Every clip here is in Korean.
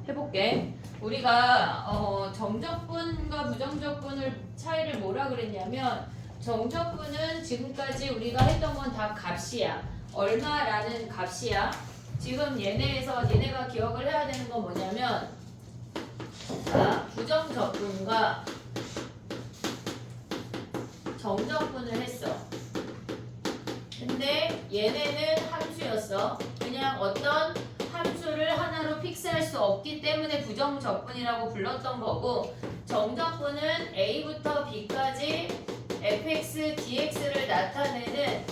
해볼게. 우리가 정적분과 부정적분을 차이를 뭐라 그랬냐면 정적분은 지금까지 우리가 했던 건 다 값이야. 얼마라는 값이야. 지금 얘네가 기억을 해야 되는 건 뭐냐면 자, 부정적분과 정적분을 했어. 근데 얘네는 함수였어. 그냥 어떤 함수를 하나로 픽스할 수 없기 때문에 부정적분이라고 불렀던 거고, 정적분은 a부터 b까지 fx, dx를 나타내는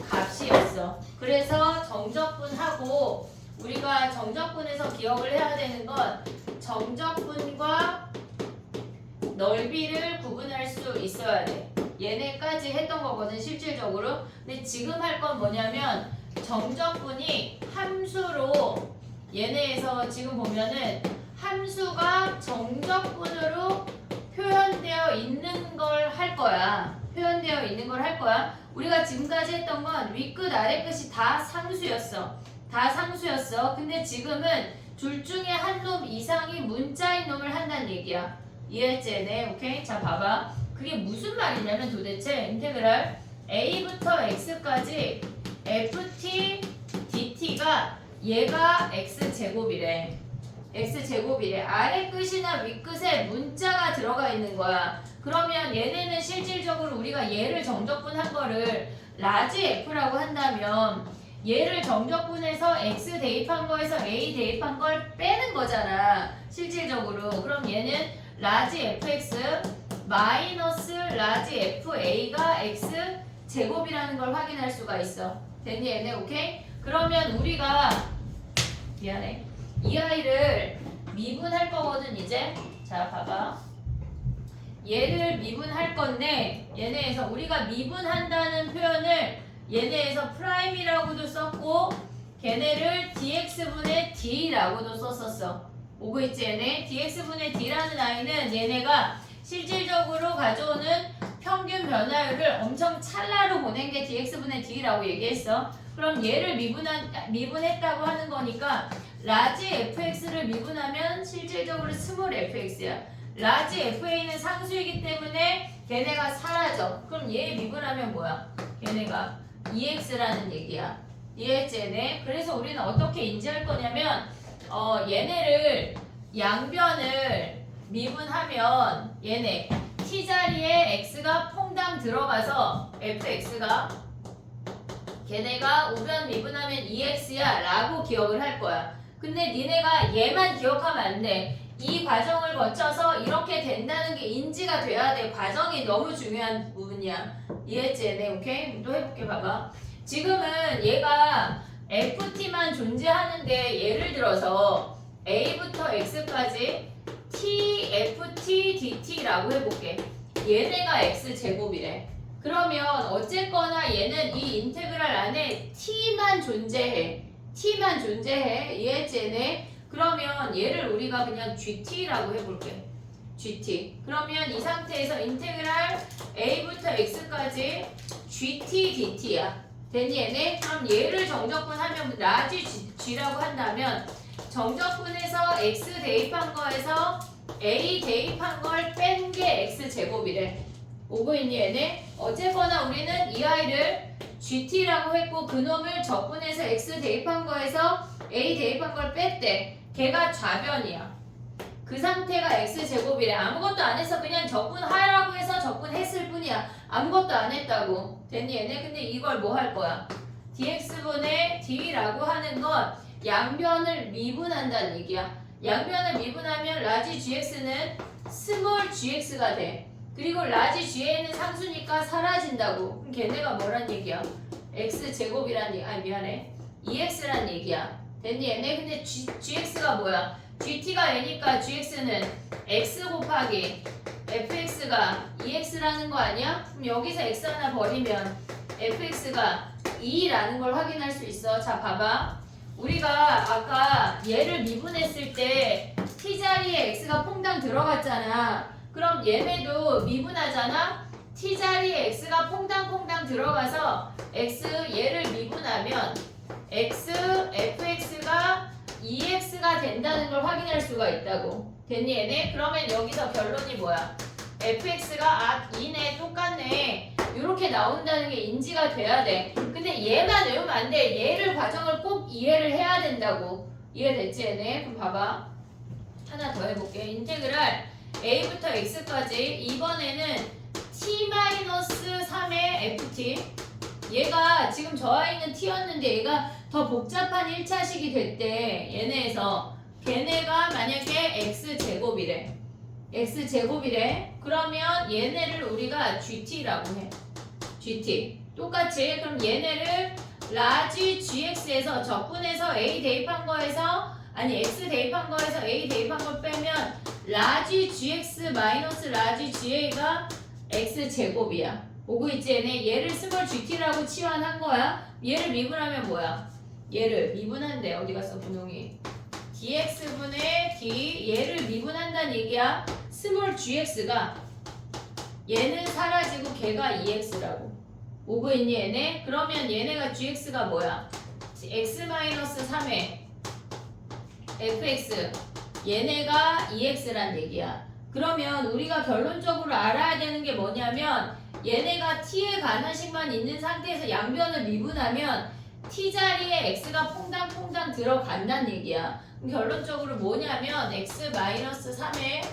값이었어. 그래서 정적분하고 우리가 정적분에서 기억을 해야 되는 건 정적분과 넓이를 구분할 수 있어야 돼. 얘네까지 했던 거거든 실질적으로. 근데 지금 할 건 뭐냐면 정적분이 함수로 얘네에서 지금 보면은 함수가 정적분으로 표현되어 있는 걸 할 거야. 표현되어 있는 걸 할 거야. 우리가 지금까지 했던 건 윗끝 아래끝이 다 상수였어. 다 상수였어. 근데 지금은 둘 중에 한 놈 이상이 문자인 놈을 한다는 얘기야. 이해했지? 네, 오케이. 자, 봐봐. 그게 무슨 말이냐면 도대체 인테그랄 a부터 x까지 ft dt가 얘가 x제곱이래. x제곱이래. 아래 끝이나 윗 끝에 문자가 들어가 있는 거야. 그러면 얘네는 실질적으로 우리가 얘를 정적분한 거를 라지 f라고 한다면 얘를 정적분해서 x 대입한 거에서 a 대입한 걸 빼는 거잖아. 실질적으로. 그럼 얘는 라지 fx 마이너스 라지 fa가 x 제곱이라는 걸 확인할 수가 있어. 됐니 얘네? 오케이? 그러면 우리가 미안해. 이 아이를 미분할 거거든 이제. 자 봐봐. 얘를 미분할 건데 얘네에서 우리가 미분한다는 표현을 얘네에서 프라임이라고도 썼고 걔네를 dx분의 d라고도 썼었어. 오고 있지 얘네? dx분의 d라는 아이는 얘네가 실질적으로 가져오는 평균 변화율을 엄청 찰나로 보낸 게 dx분의 d라고 얘기했어. 그럼 얘를 미분했다고 하는 거니까 라지 fx를 미분하면 실질적으로 스몰 fx야. 라지 fa는 상수이기 때문에 걔네가 사라져. 그럼 얘 미분하면 뭐야? 걔네가 2x라는 얘기야. 이해했지 얘네? 그래서 우리는 어떻게 인지할 거냐면 얘네를 양변을 미분하면 얘네 t자리에 x가 퐁당 들어가서 fx가 걔네가 우변 미분하면 2x야 라고 기억을 할 거야. 근데 니네가 얘만 기억하면 안 돼. 이 과정을 거쳐서 이렇게 된다는 게 인지가 돼야 돼. 과정이 너무 중요한 부분이야. 이해했지 얘네? 오케이? 또 해볼게. 봐봐. 지금은 얘가 ft만 존재하는데 예를 들어서 a부터 x까지 t, ft, dt라고 해볼게. 얘네가 x제곱이래. 그러면 어쨌거나 얘는 이 인테그랄 안에 t만 존재해. t만 존재해. 이해했지 얘네? 그러면 얘를 우리가 그냥 gt라고 해볼게. gt. 그러면 이 상태에서 인테그랄 a부터 x까지 gt dt야. 됐니 얘네? 그럼 얘를 정적분하면 라지 g라고 한다면 정적분에서 x 대입한 거에서 a 대입한 걸 뺀 게 x제곱이래. 오고 있니 얘네? 어쨌거나 우리는 이 아이를 gt라고 했고 그놈을 적분해서 x 대입한 거에서 a 대입한 걸 뺐대. 걔가 좌변이야. 그 상태가 x제곱이래. 아무것도 안 해서 그냥 적분하라고 해서 적분했을 뿐이야. 아무것도 안 했다고. 됐니 얘네? 근데 이걸 뭐 할 거야? dx분의 d라고 하는 건 양변을 미분한다는 얘기야. 양변을 미분하면 라지 gx는 스몰 gx가 돼. 그리고 라지 g는 상수니까 사라진다고. 그럼 걔네가 뭐란 얘기야? x제곱이란 얘기. 아니 미안해. 2x란 얘기야. 됐니 얘네? 근데 gx가 뭐야? gt가 얘니까 gx는 x 곱하기 fx가 2x라는 거 아니야? 그럼 여기서 x 하나 버리면 fx가 2라는 걸 확인할 수 있어. 자 봐봐. 우리가 아까 얘를 미분했을 때 t자리에 x가 퐁당 들어갔잖아. 그럼 얘네도 미분하잖아. t자리에 x가 퐁당 들어가서 x 얘를 미분하면 x fx가 2x가 x가 된다는 걸 확인할 수가 있다고. 됐니 얘네? 그러면 여기서 결론이 뭐야? fx가 2네 똑같네 이렇게 나온다는 게 인지가 돼야 돼. 근데 얘만 외우면 안 돼. 얘를 과정을 꼭 이해를 해야 된다고. 이해됐지 얘네? 그럼 봐봐. 하나 더 해볼게. 인테그랄 a부터 x까지 이번에는 t-3의 ft 얘가 지금 저하 있는 t였는데 얘가 더 복잡한 1차식이 됐대. 얘네에서 걔네가 만약에 x제곱이래. x제곱이래. 그러면 얘네를 우리가 gt라고 해. gt. 똑같이 그럼 얘네를 라지 gx에서 적분해서 a 대입한 거에서 아니 x 대입한 거에서 a 대입한 걸 빼면 라지 gx 마이너스 라지 ga가 x제곱이야. 오고 있지 얘네? 얘를 스몰 gt라고 치환한 거야. 얘를 미분하면 뭐야? 얘를 미분한대. 어디 갔어 분홍이? dx분의 d 얘를 미분한다는 얘기야. 스몰 gx가 얘는 사라지고 걔가 2x라고. 오고 있니 얘네? 그러면 얘네가 gx가 뭐야? x-3의 fx 얘네가 2x란 얘기야. 그러면 우리가 결론적으로 알아야 되는 게 뭐냐면 얘네가 t에 관한 식만 있는 상태에서 양변을 미분하면 t 자리에 x가 퐁당퐁당 들어간다는 얘기야. 그럼 결론적으로 뭐냐면 x-3에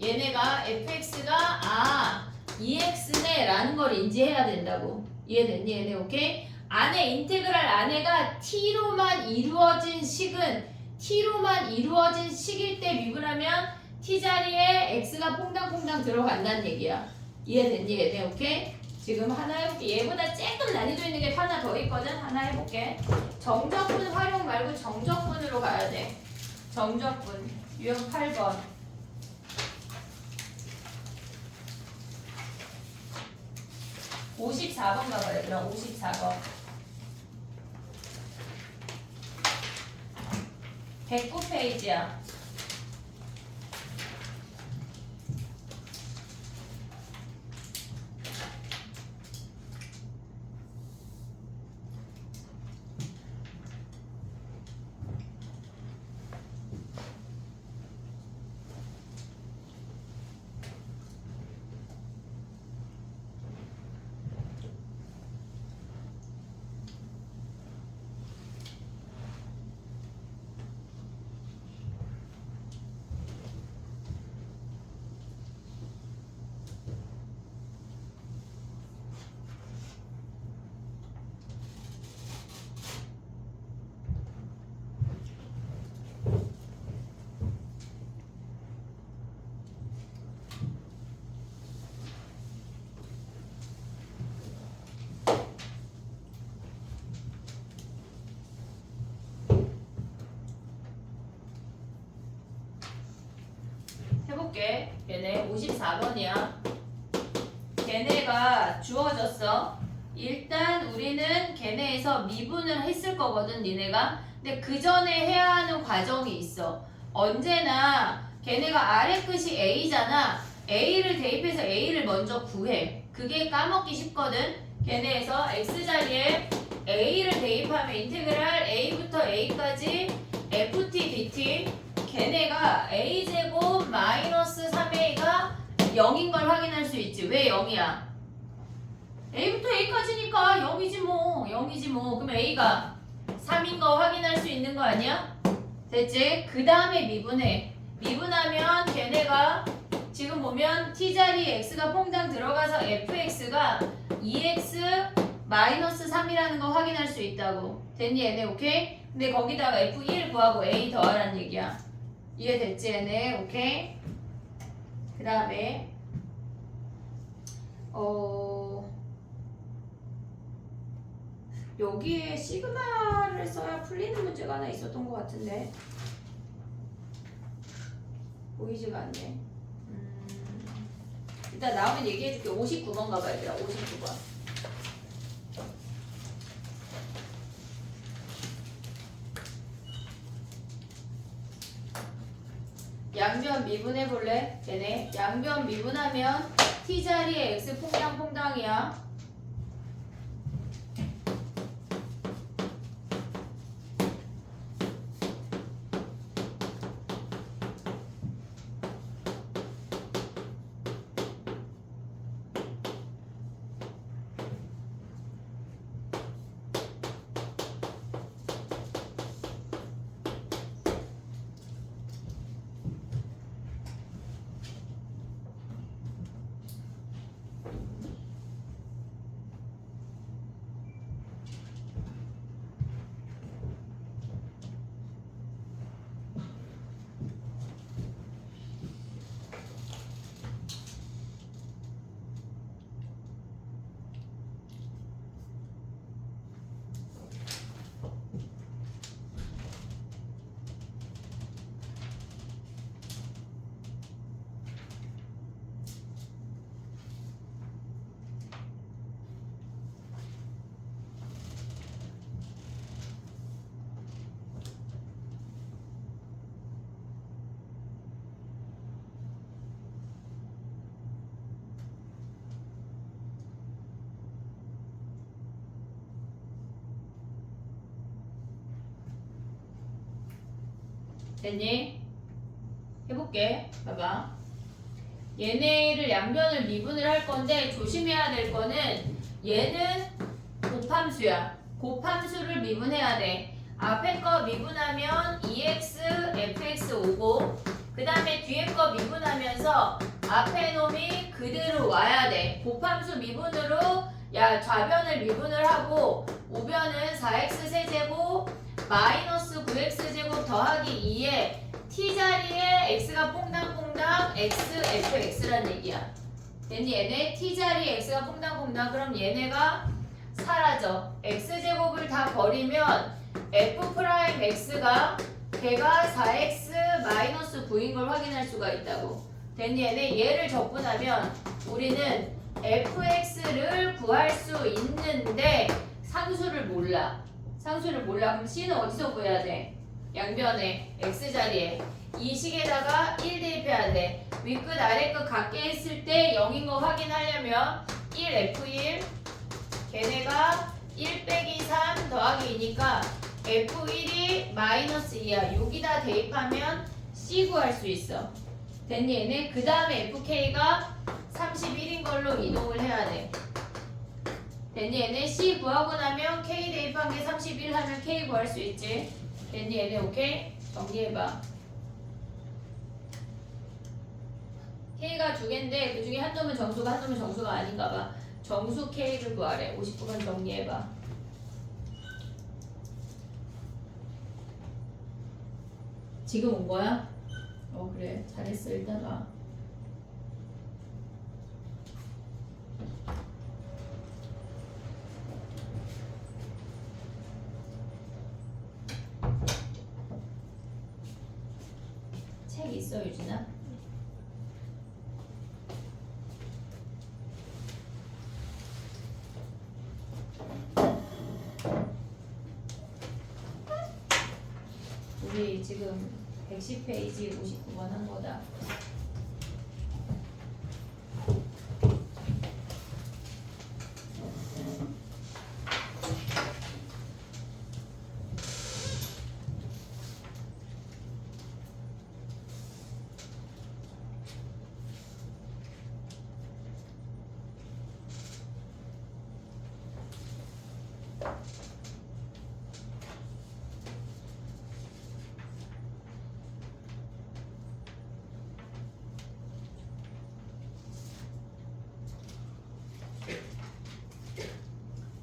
얘네가 fx가 2x네 라는 걸 인지해야 된다고. 이해됐니 얘네? 오케이? 안에 인테그랄 안에가 t로만 이루어진 식은 t로만 이루어진 식일 때 미분하면 t 자리에 x가 퐁당퐁당 들어간다는 얘기야. 이해됐니 얘네? 오케이? 지금 하나 해볼게. 얘보다 조금 난이도 있는 게 하나 더 있거든. 하나 해볼게. 정적분 활용 말고 정적분으로 가야 돼. 정적분 유형 8번. 54번 가봐요. 얘들아 54번. 109페이지야. 해볼게. 걔네 54번이야. 걔네가 주어졌어. 일단 우리는 걔네에서 미분을 했을 거거든 니네가. 근데 그 전에 해야 하는 과정이 있어. 언제나 걔네가 아래 끝이 a잖아. a를 대입해서 a를 먼저 구해. 그게 까먹기 쉽거든. 걔네에서 x자리에 a를 대입하면 인테그랄 a부터 a까지 ft dt 걔네가 a제곱 마이너스 3a가 0인 걸 확인할 수 있지. 왜 0이야? a부터 a까지니까 0이지 뭐. 0이지 뭐. 그럼 a가 3인 거 확인할 수 있는 거 아니야? 됐지? 그 다음에 미분해. 미분하면 걔네가 지금 보면 t자리에 x가 퐁당 들어가서 fx가 2x 마이너스 3이라는 거 확인할 수 있다고. 됐니 얘네? 오케이? 근데 거기다가 f1 구하고 a 더하란 얘기야. 이해됐지 얘네? 오케이? 그 다음에 여기에 시그마를 써야 풀리는 문제가 하나 있었던 것 같은데 보이지가 않네. 일단 나오면 얘기해줄게. 59번 가봐 얘들아. 59번. 양변 미분해볼래? 걔네 양변 미분하면 t자리에 x 퐁당퐁당이야. 됐니? 해볼게. 봐봐. 얘네를 양변을 미분을 할 건데 조심해야 될 거는 얘는 곱함수야. 곱함수를 미분해야 돼. 앞에 거 미분하면 2x, fx 오고 그 다음에 뒤에 거 미분하면서 앞에 놈이 그대로 와야 돼. 곱함수 미분으로 좌변을 미분을 하고 우변은 4x 세제곱 마이너스 9x 제곱 더하기 2에 t자리에 x가 퐁당퐁당 x, fx란 얘기야. 됐니? 얘네 t자리에 x가 퐁당퐁당 그럼 얘네가 사라져. x제곱을 다 버리면 f'x가 걔가 4x 마이너스 9인 걸 확인할 수가 있다고. 됐니? 얘네 얘를 적분하면 우리는 fx를 구할 수 있는데 상수를 몰라. 상수를 몰라. 그럼 c는 어디서 구해야 돼? 양변에 x자리에 이 식에다가 1 대입해야 돼. 윗끝 아래끝 같게 했을 때 0인 거 확인하려면 1f1 걔네가 1 빼기 3 더하기 2니까 f1이 마이너스 2야. 여기다 대입하면 c 구할 수 있어. 됐니? 얘네 그 다음에 fk가 31인 걸로 이동을 해야 돼. 됐니? 얘네 c 구하고 나면 k 대입한 게 31 하면 k 구할 수 있지. 됐니? 얘네 오케이? 정리해봐. k가 두 개인데 그 중에 한 놈은 정수가 한 놈은 정수가 아닌가 봐. 정수 k를 구하래. 59번 정리해봐. 지금 온 거야? 그래. 잘했어. 일단 와. 책 있어, 유진아? 우리 지금 110페이지 59번 한 거다.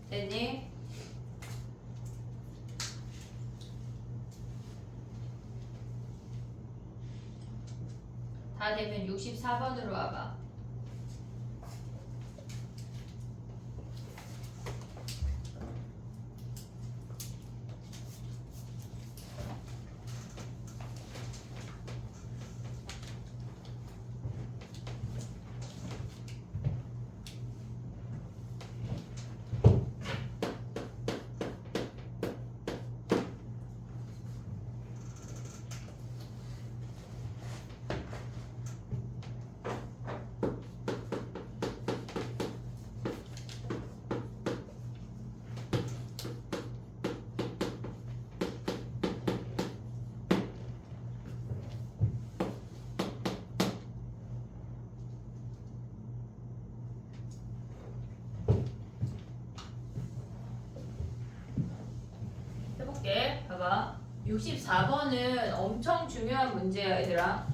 됐니? 다 되면 64번으로 와봐. 봐봐. 64번은 엄청 중요한 문제야, 얘들아.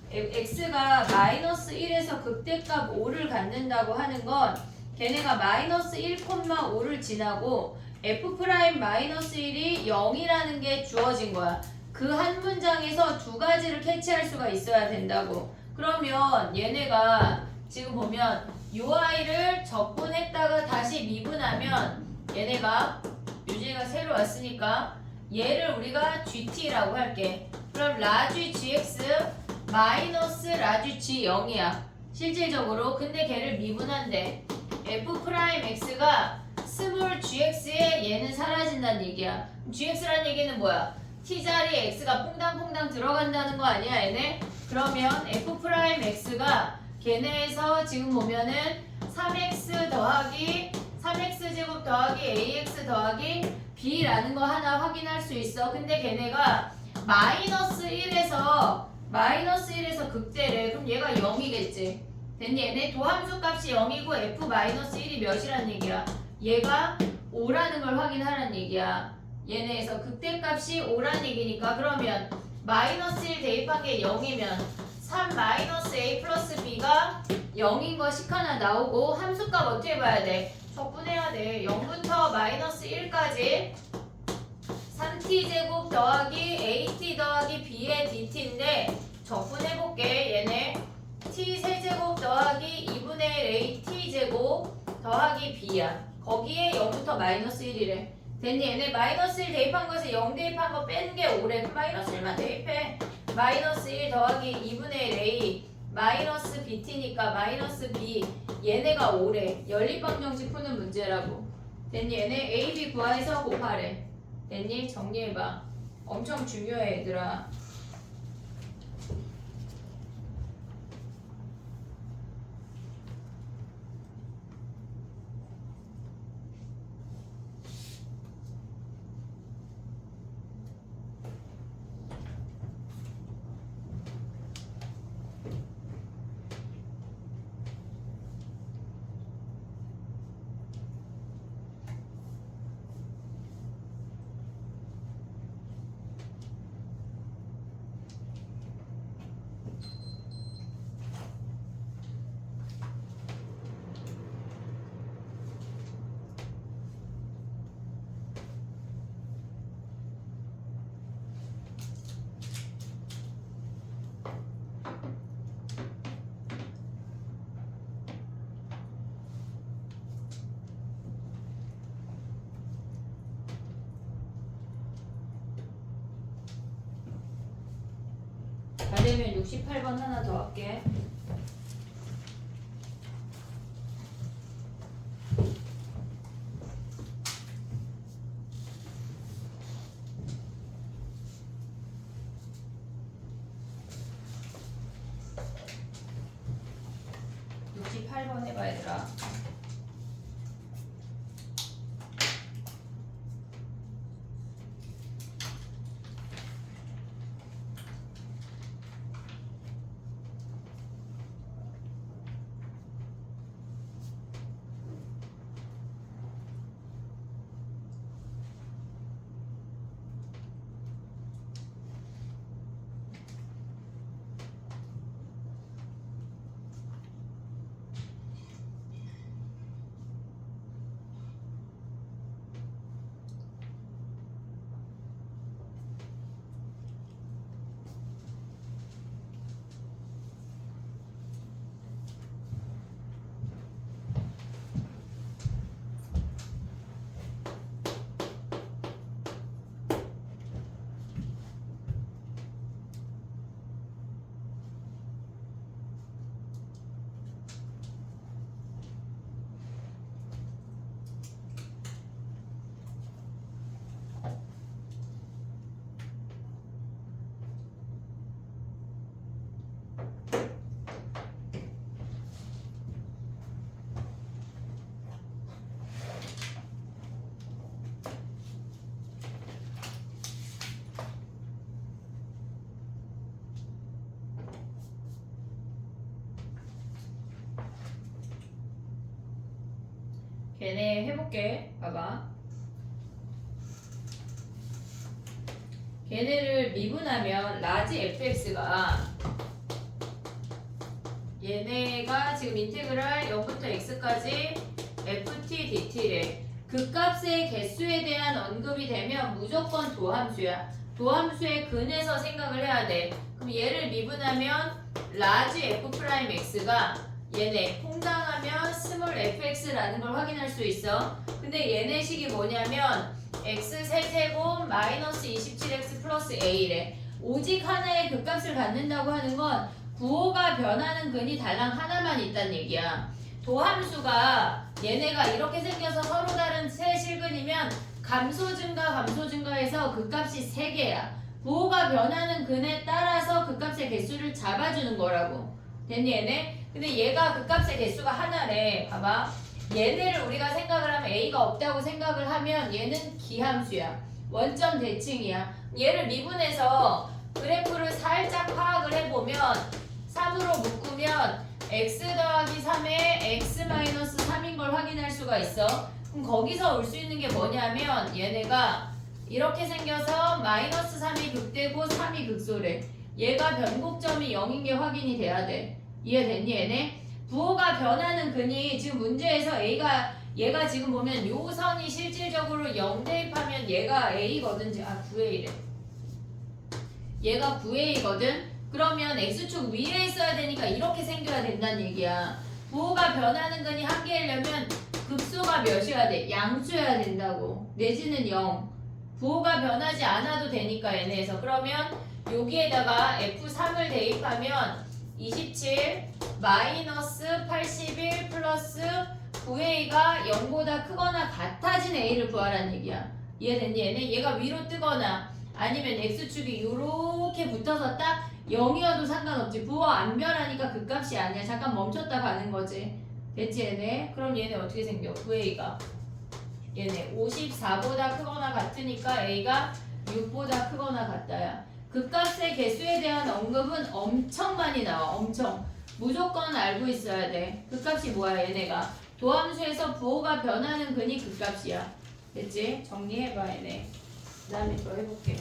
x가 마이너스 1에서 극대값 5를 갖는다고 하는 건 걔네가 마이너스 1,5를 지나고 f 프라임 마이너스 1이 0이라는 게 주어진 거야. 그 한 문장에서 두 가지를 캐치할 수가 있어야 된다고. 그러면 얘네가 지금 보면 ui를 적분했다가 다시 미분하면 얘네가 유진이가 새로 왔으니까 얘를 우리가 gt라고 할게. 그럼 라지 gx 마이너스 라지 g 0이야. 실질적으로. 근데 걔를 미분한대. f 프라임 x가 스몰 gx에 얘는 사라진다는 얘기야. gx란 얘기는 뭐야? t자리에 x가 퐁당퐁당 들어간다는 거 아니야, 얘네? 그러면 f 프라임 x가 걔네에서 지금 보면은 3x 더하기 3x 제곱 더하기 ax 더하기 b라는 거 하나 확인할 수 있어. 근데 걔네가 마이너스 1에서 극대래. 그럼 얘가 0이겠지. 됐니? 얘네 도함수 값이 0이고 f-1이 몇이란 얘기야? 얘가 5라는 걸 확인하라는 얘기야. 얘네에서 극대값이 5라는 얘기니까 그러면 마이너스 1 대입한 게 0이면 3 마이너스 a 플러스 b가 0인 거 식 하나 나오고 함수값 어떻게 봐야 돼? 적분해야 돼. 0부터 마이너스 1까지 3t제곱 더하기 at 더하기 b의 dt인데 적분해볼게. 얘네 t 세제곱 더하기 2분의 1 at제곱 더하기 b야. 거기에 0부터 마이너스 1이래. 됐니? 얘네 마이너스 1 대입한 것에 0 대입한 거 뺀 게 5래. 그럼 마이너스 1만 대입해. 마이너스 1 더하기 2분의 1 a 마이너스 bt니까 마이너스 b 얘네가 5래. 연립방정식 푸는 문제라고. 됐니? 얘네 a, b 구해서 곱하래. 됐니? 정리해봐. 엄청 중요해 얘들아. 다 되면 68번 하나 더 할게. 해봐 얘들아. 걔네 해볼게. 봐봐. 걔네를 미분하면 라지 fx가 얘네가 지금 인테그랄 0부터 x까지 ft dt래. 그 값의 개수에 대한 언급이 되면 무조건 도함수야. 도함수의 근에서 생각을 해야 돼. 그럼 얘를 미분하면 라지 f'x가 얘네 퐁당하면 스몰 fx라는 걸 확인할 수 있어. 근데 얘네 식이 뭐냐면 x 세제곱 마이너스 27x 플러스 a래. 오직 하나의 극값을 갖는다고 하는 건 부호가 변하는 근이 달랑 하나만 있다는 얘기야. 도함수가 얘네가 이렇게 생겨서 서로 다른 세 실근이면 감소 증가해서 극값이 3개야. 부호가 변하는 근에 따라서 극값의 개수를 잡아주는 거라고. 됐니 얘네? 근데 얘가 극값의 개수가 하나래. 봐봐. 얘네를 우리가 생각을 하면 a가 없다고 생각을 하면 얘는 기함수야. 원점 대칭이야. 얘를 미분해서 그래프를 살짝 파악을 해보면 3으로 묶으면 x 더하기 3에 x 마이너스 3인 걸 확인할 수가 있어. 그럼 거기서 올 수 있는 게 뭐냐면 얘네가 이렇게 생겨서 마이너스 3이 극되고 3이 극소래. 얘가 변곡점이 0인 게 확인이 돼야 돼. 이해됐니 얘네? 부호가 변하는 근이 지금 문제에서 얘가 지금 보면 요 선이 실질적으로 0 대입하면 얘가 A거든. 9A래. 얘가 9A거든. 그러면 X축 위에 있어야 되니까 이렇게 생겨야 된다는 얘기야. 부호가 변하는 근이 한 개이려면 급소가 몇이어야 돼? 양수여야 된다고. 내지는 0. 부호가 변하지 않아도 되니까 얘네에서. 그러면 여기에다가 F3을 대입하면 27 마이너스 81 플러스 9A가 0보다 크거나 같아진 A를 구하라는 얘기야. 이해됐니? 얘네? 얘가 위로 뜨거나 아니면 X축이 요렇게 붙어서 딱 0이어도 상관없지. 부호 안 변하니까 그 값이 아니야. 잠깐 멈췄다 가는 거지. 됐지 얘네? 그럼 얘네 어떻게 생겨? 9A가 얘네 54보다 크거나 같으니까 A가 6보다 크거나 같다야. 그 값의 개수에 대한 언급은 엄청 많이 나와. 엄청. 무조건 알고 있어야 돼. 그 값이 뭐야 얘네가. 도함수에서 부호가 변하는 근이 그 값이야. 됐지? 정리해봐 얘네. 그 다음에 또 해볼게.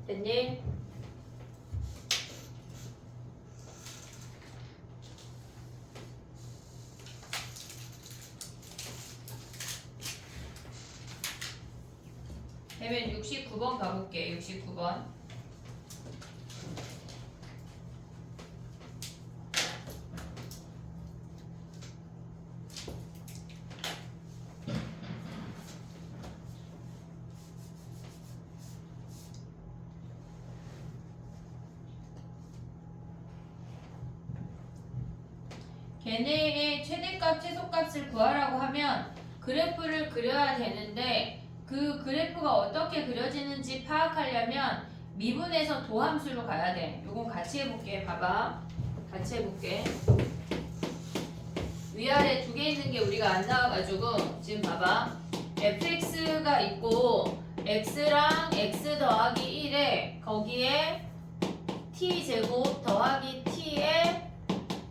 됐니? 되면 69번 가볼게. 69번. 걔네의 최대값, 최소값을 구하라고 하면 그래프를 그려야 되는데 그 그래프가 어떻게 그려지는지 파악하려면 미분에서 도함수로 가야 돼. 요건 같이 해볼게. 봐봐. 같이 해볼게. 위아래 두 개 있는 게 우리가 안 나와가지고 지금 봐봐. fx가 있고 x랑 x 더하기 1에 거기에 t제곱 더하기 t에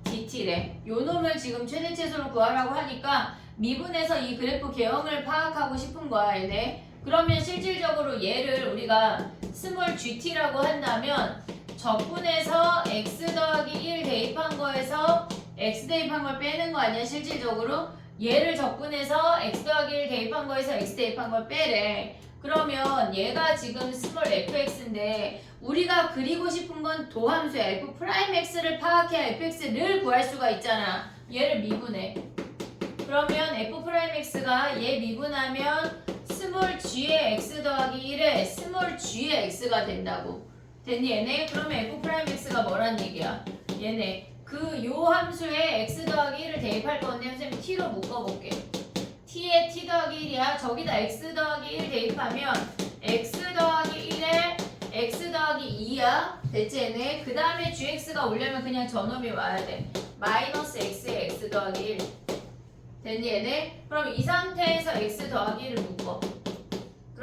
dt래. 요 놈을 지금 최대 최소로 구하라고 하니까 미분에서 이 그래프 개형을 파악하고 싶은 거야 얘네. 그러면 실질적으로 얘를 우리가 스몰 gt라고 한다면 적분해서 x 더하기 1 대입한 거에서 x 대입한 걸 빼는 거 아니야 실질적으로? 얘를 적분해서 x 더하기 1 대입한 거에서 x 대입한 걸 빼래. 그러면 얘가 지금 스몰 fx인데 우리가 그리고 싶은 건 도함수야. f 프라임 x를 파악해야 fx를 구할 수가 있잖아. 얘를 미분해. 그러면 f 프라임 x가 얘 미분하면 스몰 g의 x 더하기 1에 스몰 g의 x가 된다고. 됐니 얘네? 그러면 f 프라임 x가 뭐란 얘기야? 얘네 그 요 함수에 x 더하기 1을 대입할 건데 선생님이 t로 묶어볼게. t에 t 더하기 1이야. 저기다 x 더하기 1 대입하면 x 더하기 1에 x 더하기 2야. 됐지 얘네? 그 다음에 gx가 오려면 그냥 저놈이 와야 돼. 마이너스 x에 x 더하기 1. 됐니 얘네? 그럼 이 상태에서 x 더하기 1을 묶어.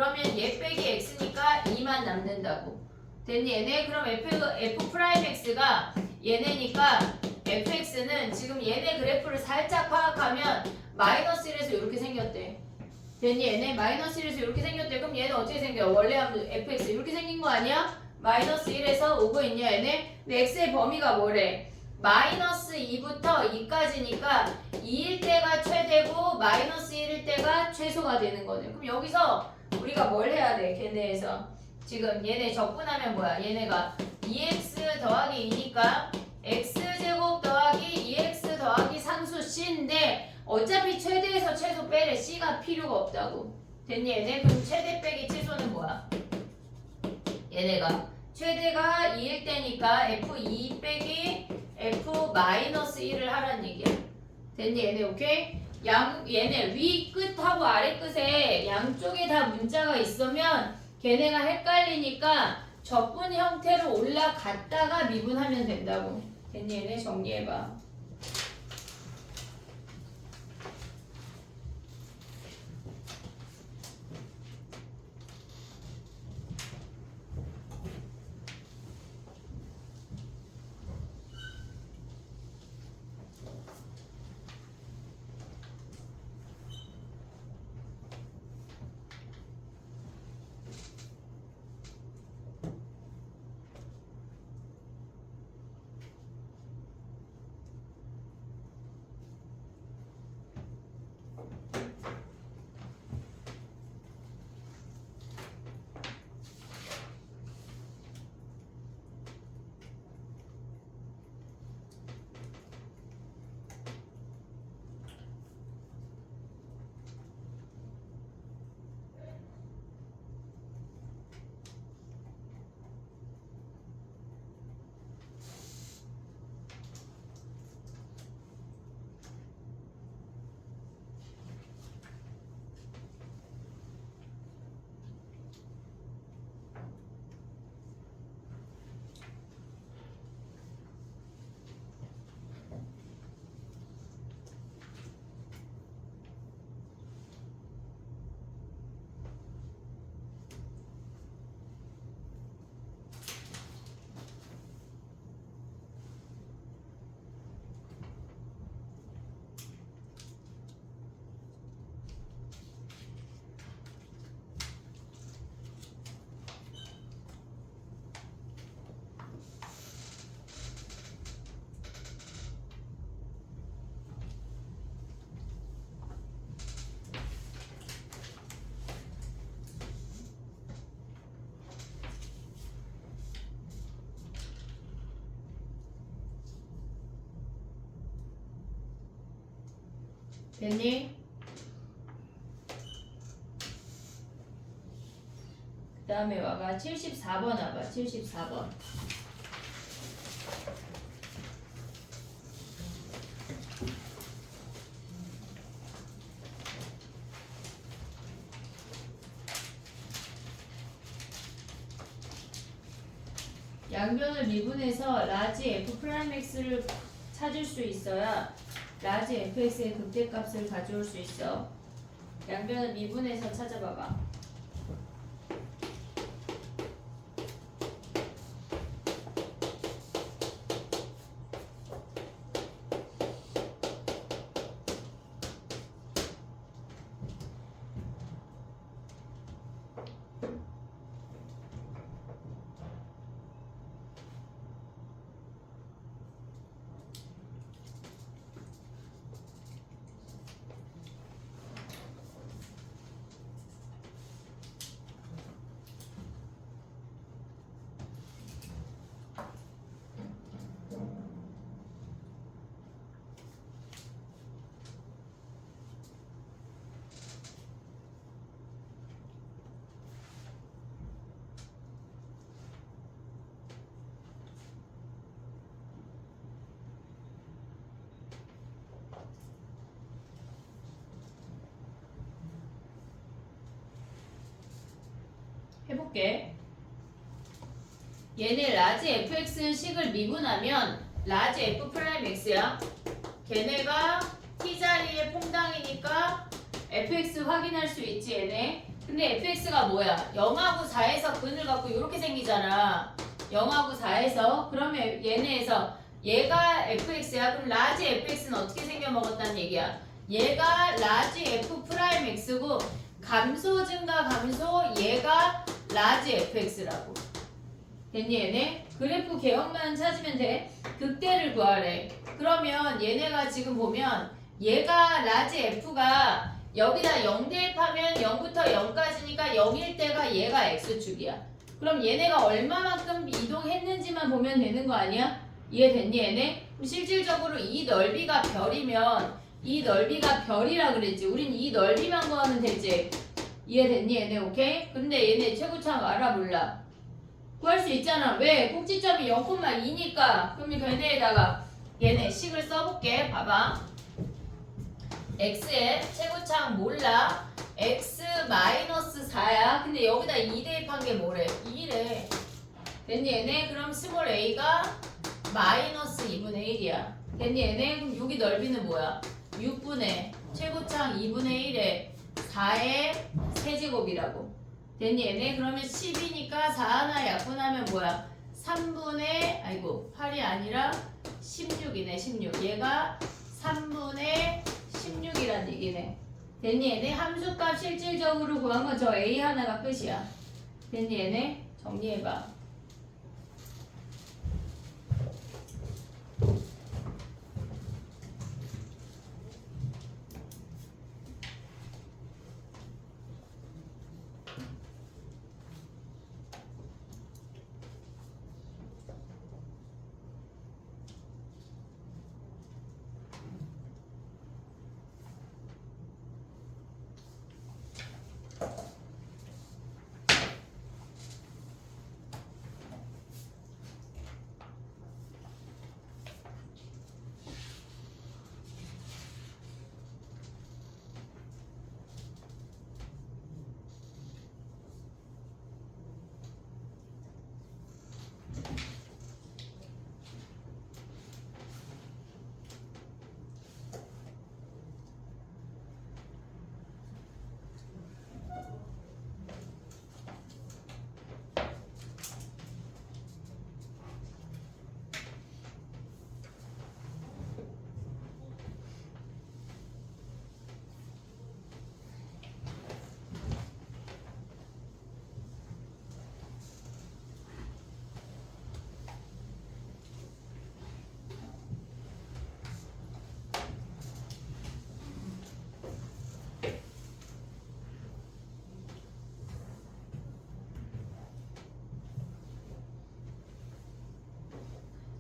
그러면 얘 빼기 x니까 2만 남는다고. 됐니 얘네? 그럼 f 프라임 x가 얘네니까 fx는 지금 얘네 그래프를 살짝 파악하면 마이너스 1에서 이렇게 생겼대. 됐니 얘네? 마이너스 1에서 이렇게 생겼대. 그럼 얘는 어떻게 생겨? 원래 하면 fx 이렇게 생긴 거 아니야? 마이너스 1에서 오고 있냐 얘네? 근데 x의 범위가 뭐래? 마이너스 2부터 2까지니까 2일 때가 최대고 마이너스 1일 때가 최소가 되는 거네. 그럼 여기서 우리가 뭘 해야 돼? 걔네에서 지금 얘네 적분하면 뭐야? 얘네가 2x 더하기 2니까 x제곱 더하기 2x 더하기 상수 c인데 어차피 최대에서 최소 빼래. c가 필요가 없다고. 됐니 얘네? 그럼 최대 빼기 최소는 뭐야? 얘네가 최대가 2일 때니까 f2 빼기 f-1을 하란 얘기야. 됐니 얘네? 오케이? 얘네 위 끝하고 아래 끝에 양쪽에 다 문자가 있으면 걔네가 헷갈리니까 적분 형태로 올라갔다가 미분하면 된다고. 됐니 얘네? 정리해봐. 됐니? 그 다음에 와봐. 74번 와봐. 74번. 양변을 미분해서 라지 f 프라임 x를 찾을 수 있어야 라지 fx의 극대값을 가져올 수 있어. 양변을 미분해서 찾아봐봐. 해볼게. 얘네 라지 fx 식을 미분하면 라지 f 프라임 x야. 걔네가 t 자리에 퐁당이니까 fx 확인할 수 있지 얘네. 근데 fx가 뭐야? 0하고 4에서 근을 갖고 이렇게 생기잖아. 0하고 4에서 그러면 얘네에서 얘가 fx야. 그럼 라지 fx는 어떻게 생겨 먹었다는 얘기야? 얘가 라지 f 프라임 x고 감소 증가 감소 얘가 라지 fx라고. 됐니 얘네? 그래프 개형만 찾으면 돼. 극대를 구하래. 그러면 얘네가 지금 보면 얘가 라지 f가 여기다 0 대입하면 0부터 0까지니까 0일 때가 얘가 x축이야. 그럼 얘네가 얼마만큼 이동했는지만 보면 되는 거 아니야? 이해됐니 얘네? 그럼 실질적으로 이 넓이가 별이면 이 넓이가 별이라 그랬지. 우린 이 넓이만 구하면 되지. 이해됐니 얘네? 오케이? 근데 얘네 최고참 알아 몰라? 구할 수 있잖아. 왜? 꼭지점이 0,2니까. 그럼 걔네에다가 얘네 식을 써볼게. 봐봐. x의 최고차항 몰라. x 마이너스 4야. 근데 여기다 2 대입한 게 뭐래? 2래. 됐니 얘네? 그럼 스몰 a가 마이너스 2분의 1이야. 됐니 얘네? 그럼 여기 넓이는 뭐야? 6분의 최고차항 2분의 1에 4의 세제곱이라고. 됐니 얘네? 그러면 10이니까 4 하나 약분하면 뭐야? 3분의 아이고 8이 아니라 16이네. 16. 얘가 3분의 16이란 얘기네. 됐니 얘네? 함수값 실질적으로 구한 건 저 a 하나가 끝이야. 됐니 얘네? 정리해봐.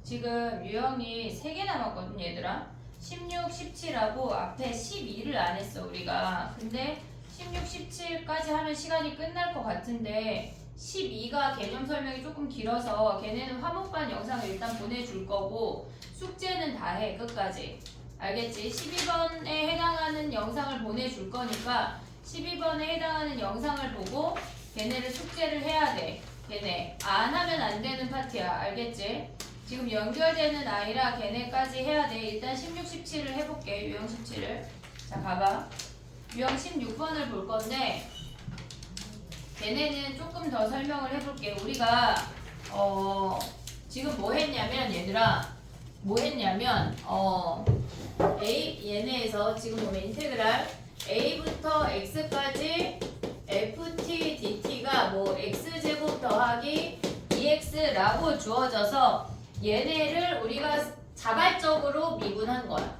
지금 유형이 3개 남았거든 얘들아. 16, 17하고 앞에 12를 안 했어 우리가. 근데 16, 17까지 하면 시간이 끝날 것 같은데 12가 개념 설명이 조금 길어서 걔네는 화목반 영상을 일단 보내줄 거고 숙제는 다 해 끝까지. 알겠지? 12번에 해당하는 영상을 보내줄 거니까 12번에 해당하는 영상을 보고 걔네를 숙제를 해야 돼. 걔네 안 하면 안 되는 파트야. 알겠지? 지금 연결되는 아이라 걔네까지 해야 돼. 일단 16, 17을 해볼게. 유형 17을. 자, 봐봐. 유형 16번을 볼 건데 걔네는 조금 더 설명을 해볼게. 우리가 지금 뭐 했냐면 얘들아 뭐 했냐면 얘네에서 지금 보면 인테그랄 a부터 x까지 ft dt가 뭐 x제곱 더하기 2x라고 주어져서 얘네를 우리가 자발적으로 미분한 거야.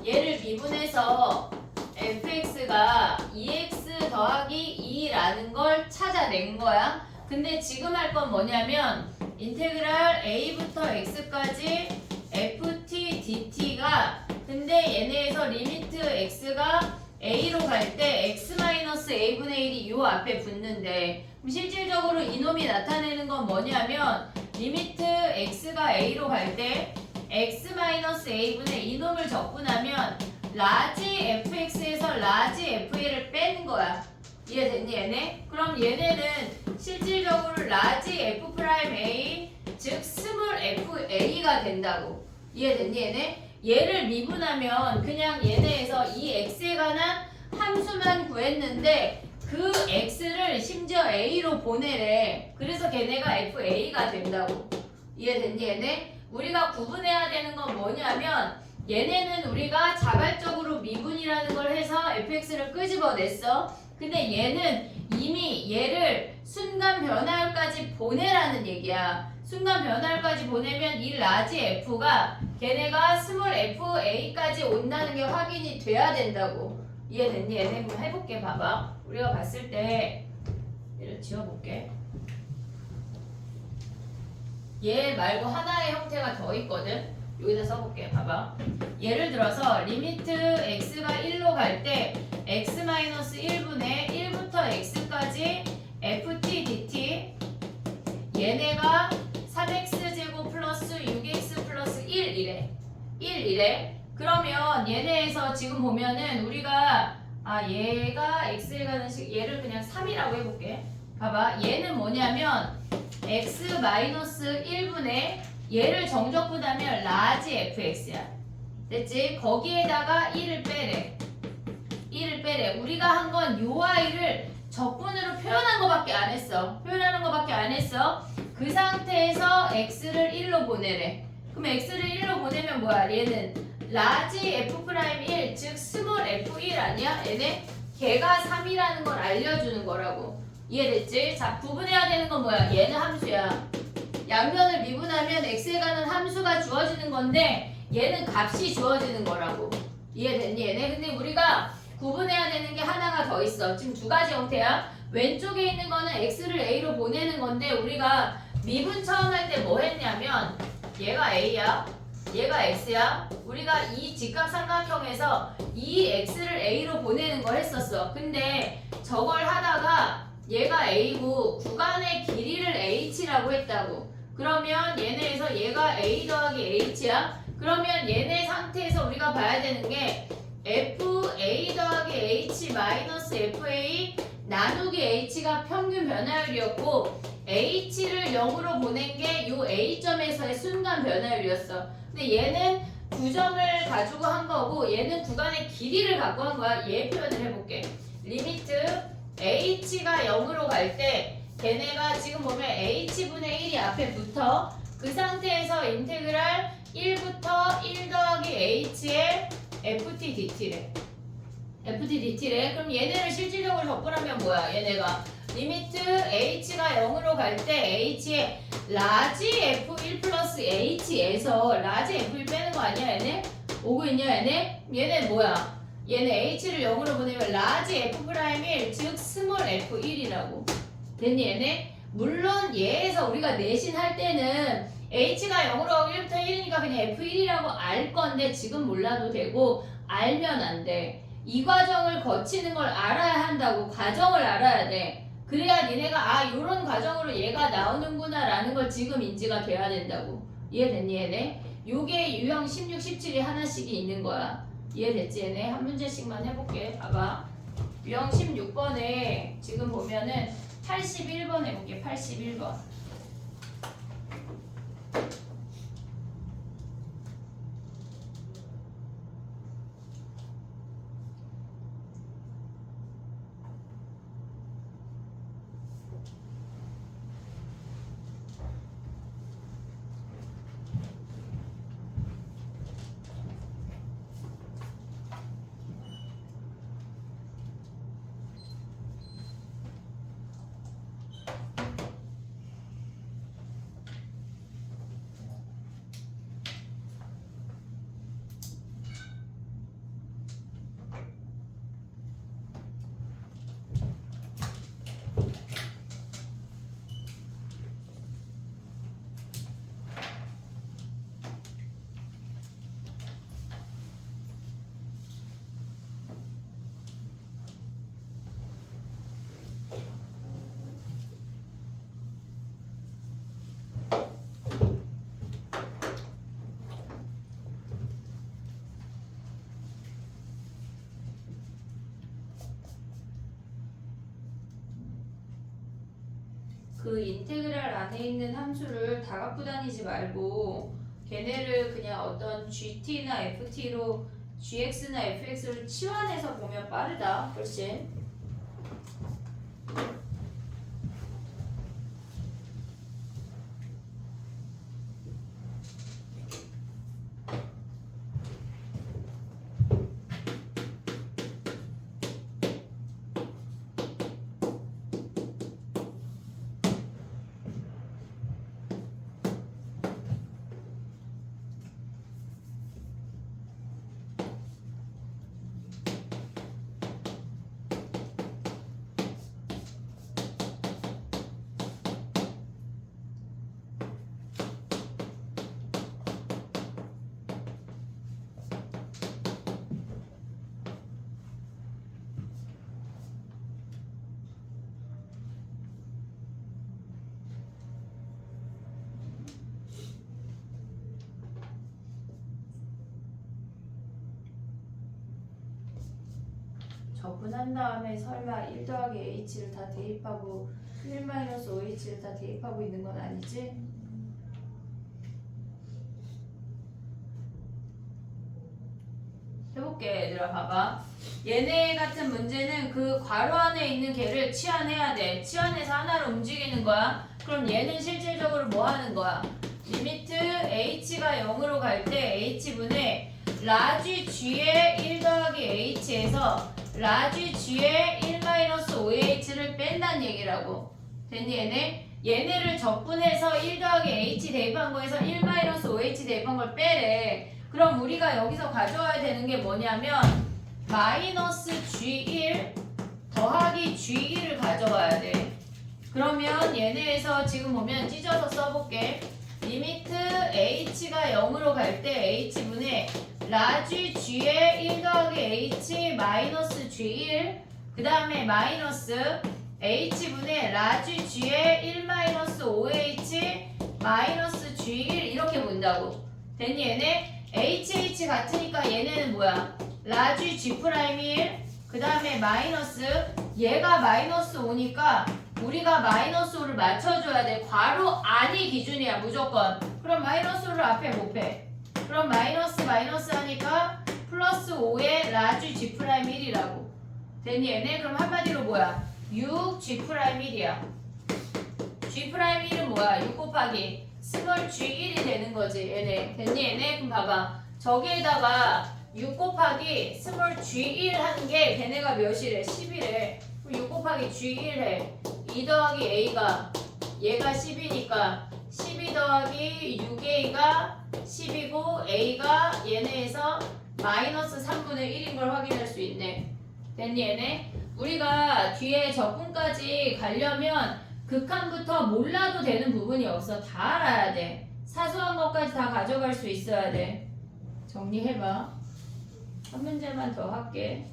얘를 미분해서 fx가 2x 더하기 2라는 걸 찾아낸 거야. 근데 지금 할 건 뭐냐면 인테그랄 a부터 x까지 ft dt가 근데 얘네에서 리미트 x가 a로 갈 때 x-a분의 1이 요 앞에 붙는데 그럼 실질적으로 이놈이 나타내는 건 뭐냐면 리미트 x가 a로 갈 때 x-a분의 이놈을 적분하면 라지 fx에서 라지 fa를 빼는 거야. 이해됐니 얘네? 그럼 얘네는 실질적으로 라지 f'(a) 즉 스몰 fa가 된다고. 이해됐니 얘네? 얘를 미분하면 그냥 얘네에서 이 x에 관한 함수만 구했는데 그 그 x를 심지어 a로 보내래. 그래서 걔네가 fa가 된다고. 이해됐니 얘네? 우리가 구분해야 되는 건 뭐냐면 얘네는 우리가 자발적으로 미분이라는 걸 해서 fx를 끄집어냈어. 근데 얘는 이미 얘를 순간 변화율까지 보내라는 얘기야. 순간 변화율까지 보내면 이 라지 f가 걔네가 스몰 fa까지 온다는 게 확인이 돼야 된다고. 이해됐니? 얘네 한번 해볼게. 봐봐. 우리가 봤을 때 얘를 지워볼게. 얘 말고 하나의 형태가 더 있거든. 여기다 써볼게. 봐봐. 예를 들어서 리미트 x가 1로 갈 때 x-1분의 1부터 x까지 ft dt 얘네가 3x제곱 플러스 6x 플러스 1이래. 1이래. 그러면 얘네에서 지금 보면은 우리가 얘가 x에 가는 식 얘를 그냥 3이라고 해볼게. 봐봐. 얘는 뭐냐면 x-1분의 얘를 정적분하면 라지 fx야. 됐지? 거기에다가 1을 빼래. 1을 빼래. 우리가 한 건 요 아이를 적분으로 표현한 거밖에 안 했어. 표현하는 거밖에 안 했어. 그 상태에서 x를 1로 보내래. 그럼 x를 1로 보내면 뭐야? 얘는 라지 f'1 즉 스몰 f1 아니야? 얘네 걔가 3이라는 걸 알려주는 거라고. 이해됐지? 자, 구분해야 되는 건 뭐야? 얘는 함수야. 양면을 미분하면 x에 가는 함수가 주어지는 건데 얘는 값이 주어지는 거라고. 이해됐니? 얘네 근데 우리가 구분해야 되는 게 하나가 더 있어. 지금 두 가지 형태야. 왼쪽에 있는 거는 x를 a로 보내는 건데 우리가 미분 처음 할 때 뭐 했냐면 얘가 a야. 얘가 x야. 우리가 이 직각삼각형에서 이 x를 a로 보내는 걸 했었어. 근데 저걸 하다가 얘가 a고 구간의 길이를 h라고 했다고. 그러면 얘네에서 얘가 a 더하기 h야. 그러면 얘네 상태에서 우리가 봐야 되는 게 fa 더하기 h 마이너스 fa 나누기 h가 평균 변화율이었고 h를 0으로 보낸 게 요 a점에서의 순간 변화율이었어. 근데 얘는 구점을 가지고 한 거고 얘는 구간의 길이를 갖고 한 거야. 얘 표현을 해볼게. 리미트 h가 0으로 갈 때 걔네가 지금 보면 h분의 1이 앞에 붙어. 그 상태에서 인테그랄 1부터 1 더하기 h의 ft dt래. ft dt래. 그럼 얘네를 실질적으로 적분하면 뭐야? 얘네가 리미트 h가 0으로 갈 때 h의 라지 f1 플러스 h에서 라지 f1 빼는 거 아니야 얘네? 오고 있냐 얘네? 얘네 뭐야? 얘네 h를 0으로 보내면 라지 f'1 즉 스몰 f1이라고. 됐니 얘네? 물론 얘에서 우리가 내신할 때는 h가 0으로 가고 1부터 1이니까 그냥 f1이라고 알 건데 지금 몰라도 되고 알면 안 돼. 이 과정을 거치는 걸 알아야 한다고. 과정을 알아야 돼. 그래야 니네가 요런 과정으로 얘가 나오는구나 라는 걸 지금 인지가 돼야 된다고. 이해됐니 얘네? 요게 유형 16, 17이 하나씩이 있는 거야. 이해됐지 얘네? 한 문제씩만 해볼게. 봐봐. 유형 16번에 지금 보면은 81번 해볼게. 81번. 그 인테그랄 안에 있는 함수를 다 갖고 다니지 말고 걔네를 그냥 어떤 GT나 FT로 GX나 FX를 치환해서 보면 빠르다 훨씬. 적분한 다음에 설마 1 더하기 h를 다 대입하고 1 마이너스 5h를 다 대입하고 있는 건 아니지? 해볼게 얘들아 봐봐. 얘네 같은 문제는 그 괄호 안에 있는 개를 치환해야 돼. 치환해서 하나로 움직이는 거야. 그럼 얘는 실질적으로 뭐 하는 거야? 리미트 h가 0으로 갈 때 h분의 라지 g의 1 더하기 h에서 라지 g의 1 마이너스 5h를 뺀다는 얘기라고. 됐니 얘네? 얘네를 적분해서 1 더하기 h 대입한 거에서 1 마이너스 5h 대입한 걸 빼래. 그럼 우리가 여기서 가져와야 되는 게 뭐냐면 마이너스 g1 더하기 g1을 가져와야 돼. 그러면 얘네에서 지금 보면 찢어서 써볼게. 리미트 h가 0으로 갈 때 h분의 라지 g의 1 더하기 h 마이너스 g1 그 다음에 마이너스 h분의 라지 g의 1 마이너스 5h 마이너스 g1 이렇게 본다고. 됐니 얘네? hh 같으니까 얘네는 뭐야? 라지 g'1 그 다음에 마이너스 얘가 마이너스 5니까 우리가 마이너스 5를 맞춰줘야 돼. 괄호 안이 기준이야 무조건. 그럼 마이너스 5를 앞에 곱해. 그럼 마이너스 마이너스 하니까 플러스 5의 라지 g'1이라고. 됐니 얘네? 그럼 한마디로 뭐야? 6g'1이야. g'1은 뭐야? 6 곱하기 스몰 g1이 되는 거지 얘네. 됐니 얘네? 그럼 봐봐. 저기에다가 6 곱하기 스몰 g1 하는 게 걔네가 몇이래? 10이래. 그럼 6 곱하기 g1 해. 2 더하기 a가 얘가 10이니까 12 더하기 6a가 10이고 a가 얘네에서 마이너스 3분의 1인 걸 확인할 수 있네. 됐니 얘네? 우리가 뒤에 적분까지 가려면 극한부터 몰라도 되는 부분이 없어. 다 알아야 돼. 사소한 것까지 다 가져갈 수 있어야 돼. 정리해봐. 한 문제만 더 할게.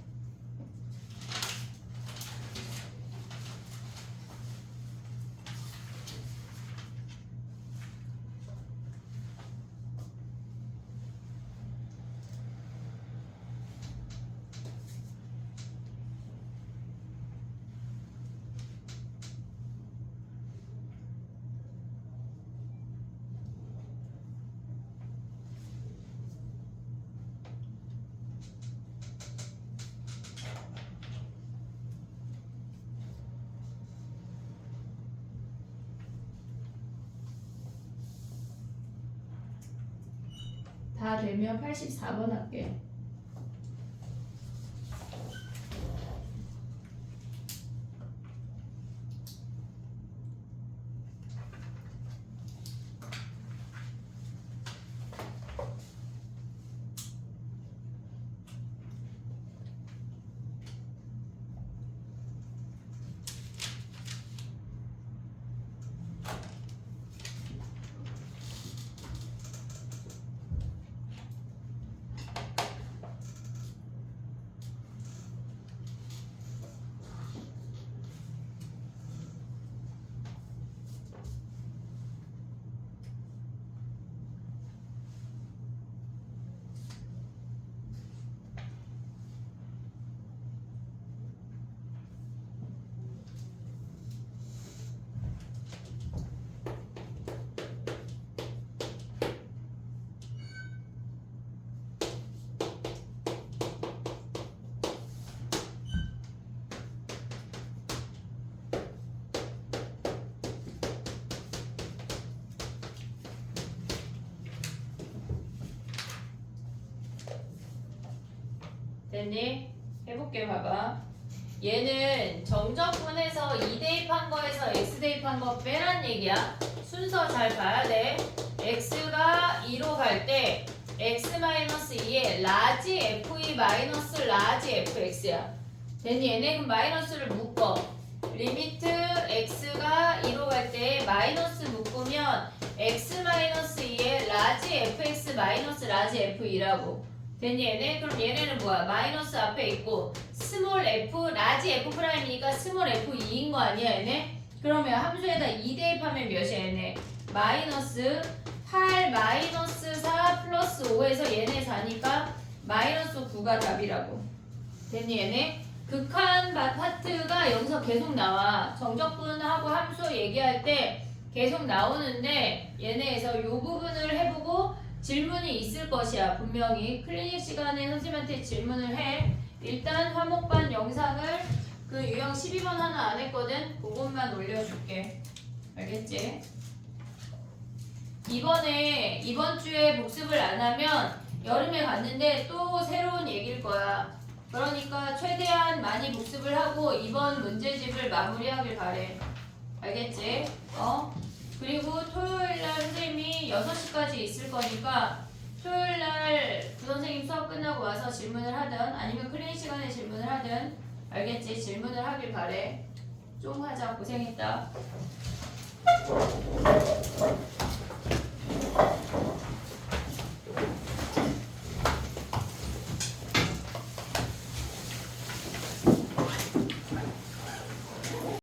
다 되면 84번 할게. 됐니? 해볼게 봐봐. 얘는 정적분에서 2 대입한 거에서 x 대입한 거 빼란 얘기야. 순서 잘 봐야 돼. x가 2로 갈 때 x-2에 라지 f2 마이너스 라지 fx야. 됐니? 얘네 그럼 마이너스를 묶어. 리미트 x가 2로 갈 때 마이너스 묶으면 x-2에 라지 fx 마이너스 라지 f2라고. 됐니? 얘네? 그럼 얘네는 뭐야? 마이너스 앞에 있고 스몰 f 라지 f 프라임이니까 스몰 f2인 거 아니야 얘네? 그러면 함수에다 2 대입하면 몇이야 얘네? 마이너스 8 마이너스 4 플러스 5에서 얘네 4니까 마이너스 9가 답이라고. 됐니 얘네? 극한 파트가 여기서 계속 나와. 정적분하고 함수 얘기할 때 계속 나오는데 얘네에서 요 부분을 해보고 질문이 있을 것이야. 분명히 클리닉 시간에 선생님한테 질문을 해. 일단 화목반 영상을 그 유형 12번 하나 안 했거든. 그것만 올려줄게. 알겠지? 이번 주에 복습을 안 하면 여름에 갔는데 또 새로운 얘기일 거야. 그러니까 최대한 많이 복습을 하고 이번 문제집을 마무리하길 바래. 알겠지? 그리고 토요일날 선생님이 6시까지 있을 거니까 토요일날 부선생님 수업 끝나고 와서 질문을 하든 아니면 클리닉 시간에 질문을 하든 알겠지? 질문을 하길 바래. 좀 하자. 고생했다.